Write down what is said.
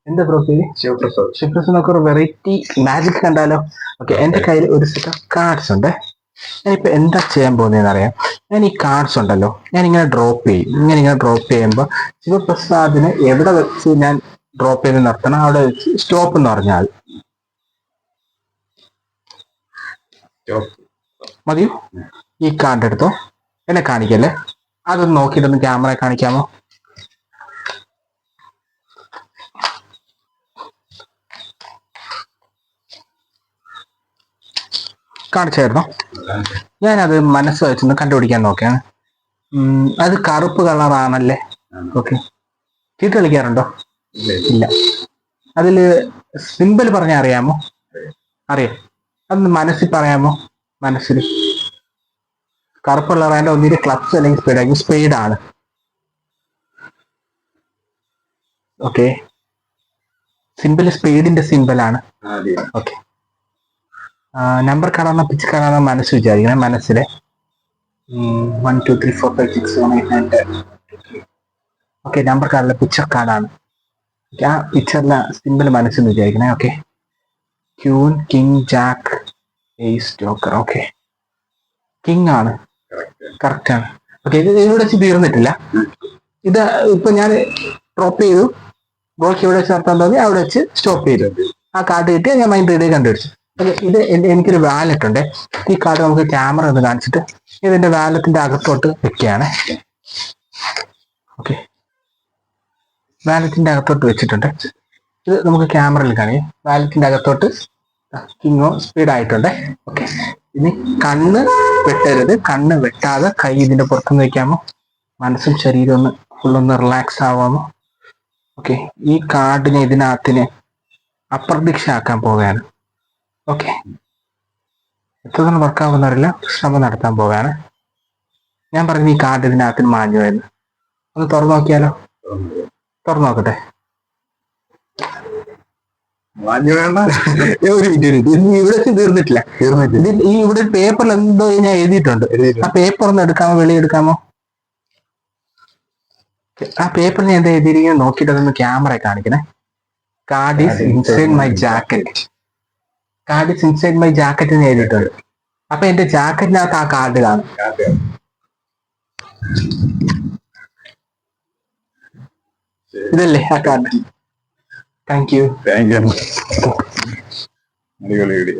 എന്താ ബ്രോ പേര്? ശിവപ്രസാദ്. ശിവപ്രസാദ്. നമുക്ക് ഒരു വെറൈറ്റി മാജിക് കണ്ടാലോ? ഓക്കെ, എന്റെ കയ്യിൽ ഒരു സെറ്റ് ഓഫ് കാർഡ്സ് ഉണ്ട്. ഞാനിപ്പോ എന്താ ചെയ്യാൻ പോകുന്നതെന്ന് അറിയാം. ഞാൻ ഈ കാർഡ്സ് ഉണ്ടല്ലോ, ഞാൻ ഇങ്ങനെ ഡ്രോപ്പ് ചെയ്യും. ഇങ്ങനെ ഡ്രോപ്പ് ചെയ്യുമ്പോൾ ശിവപ്രസാദിന് എവിടെ വെച്ച് ഞാൻ ഡ്രോപ്പ് ചെയ്ത് നിർത്തണം അവിടെ വെച്ച് സ്റ്റോപ്പ് എന്ന് പറഞ്ഞാൽ മതിയോ? ഈ കാർഡ് എടുത്തോ, എന്നെ കാണിക്കല്ലേ, അതൊന്ന് നോക്കിയിട്ടൊന്ന് ക്യാമറ കാണിക്കാമോ? കാണിച്ചായിരുന്നോ? ഞാനത് മനസ്സ് വെച്ചൊന്ന് കണ്ടുപിടിക്കാൻ നോക്കിയാണ്. അത് കറുപ്പ് കളറാണല്ലേ? ഓക്കെ. ചീട്ട് കളിക്കാറുണ്ടോ? ഇല്ല. അതില് സിമ്പിൾ പറഞ്ഞാൽ അറിയാമോ? അറിയാം. അതൊന്ന് മനസ്സിൽ പറയാമോ? മനസ്സിൽ കറുപ്പുള്ള അതിന്റെ ഒന്നിന് ക്ലച്ച് അല്ലെങ്കിൽ സ്പീഡ് ആയിരിക്കും. സ്പീഡാണ്. ഓക്കെ, സിമ്പിൾ സ്പീഡിന്റെ സിമ്പിളാണ്. ഓക്കെ, നമ്പർ കാണാനോ പിച്ച് കാണാനോ മനസ്സ് വിചാരിക്കണം. മനസ്സിലെ 1 2 3 4 5 6 7 8 9 10. ഓക്കെ, നമ്പർ കാർഡിലെ പിക്ചർ കാർഡാണ്. ആ പിക്ചറിലെ സിമ്പിൾ മനസ്സെന്ന് വിചാരിക്കണേ. Okay, queen, king, jack, ace, joker. Okay, king ആണ്. കറക്റ്റ് ആണ്. ഓക്കെ, ഇത് ഇവിടെ വെച്ച് തീർന്നിട്ടില്ല. ഇത് ഇപ്പൊ ഞാൻ ഡ്രോപ്പ് ചെയ്തു. ബ്ലോക്ക് ഇവിടെ വെച്ച് നടത്താൻ തോന്നി അവിടെ വെച്ച് സ്റ്റോപ്പ് ചെയ്തു. ആ കാർഡ് കിട്ടിയാൽ ഞാൻ മൈൻഡ് റീഡ് കണ്ടുപിടിച്ചു. ഇത് എനിക്കൊരു വാലറ്റ് ഉണ്ട്. ഈ കാർഡ് നമുക്ക് ക്യാമറ ഒന്ന് കാണിച്ചിട്ട് ഇതിന്റെ വാലറ്റിന്റെ അകത്തോട്ട് വെക്കുകയാണ്. ഓക്കെ, വാലറ്റിന്റെ അകത്തോട്ട് വെച്ചിട്ടുണ്ട്. ഇത് നമുക്ക് ക്യാമറയിൽ കാണിക്കാം. വാലറ്റിന്റെ അകത്തോട്ട് കിങ്ങോ സ്പീഡായിട്ടുണ്ട്. ഓക്കെ, ഇനി കണ്ണ് വെട്ടരുത്. കണ്ണ് വെട്ടാതെ കൈ ഇതിന്റെ പുറത്തുനിന്ന് വെക്കാമോ? മനസ്സും ശരീരം ഒന്ന് ഫുള്ളൊന്ന് റിലാക്സ് ആവാമോ? ഓക്കെ, ഈ കാർഡിനെ ഇതിനകത്തിന് അപ്രതീക്ഷ ആക്കാൻ പോവുകയാണ്. ഓക്കെ, എത്രത്തോളം വർക്കാവുമെന്ന് അറിയില്ല, ശ്രമം നടത്താൻ പോവുകയാണ്. ഞാൻ പറയുന്നത് ഈ കാർഡ് ഇതിനകത്തിന് മാഞ്ഞു പോയെന്ന്. ഒന്ന് തുറന്നു നോക്കിയാലോ? തുറന്നു നോക്കട്ടെ. ഒരു മിനിറ്റ്, ഇവിടെ തീർന്നിട്ടില്ല. ഈ ഇവിടെ പേപ്പറിൽ എന്തോ ഞാൻ എഴുതിയിട്ടുണ്ട്. ആ പേപ്പർ ഒന്ന് എടുക്കാമോ? വെളിയെടുക്കാമോ? ആ പേപ്പറിൽ ഞാൻ എന്താ എഴുതിയിരിക്കുന്നത് നോക്കിയിട്ട് അതൊന്ന് ക്യാമറ കാണിക്കണേ. Card is inside my jacket. Card is inside my jacket എന്ന് എഴുതിയിട്ടുണ്ട്. അപ്പൊ എന്റെ ജാക്കറ്റിനകത്ത് ആ കാർഡ് കാണും. ഇതല്ലേ ആ കാർഡ്? Thank you. അടിപൊളി.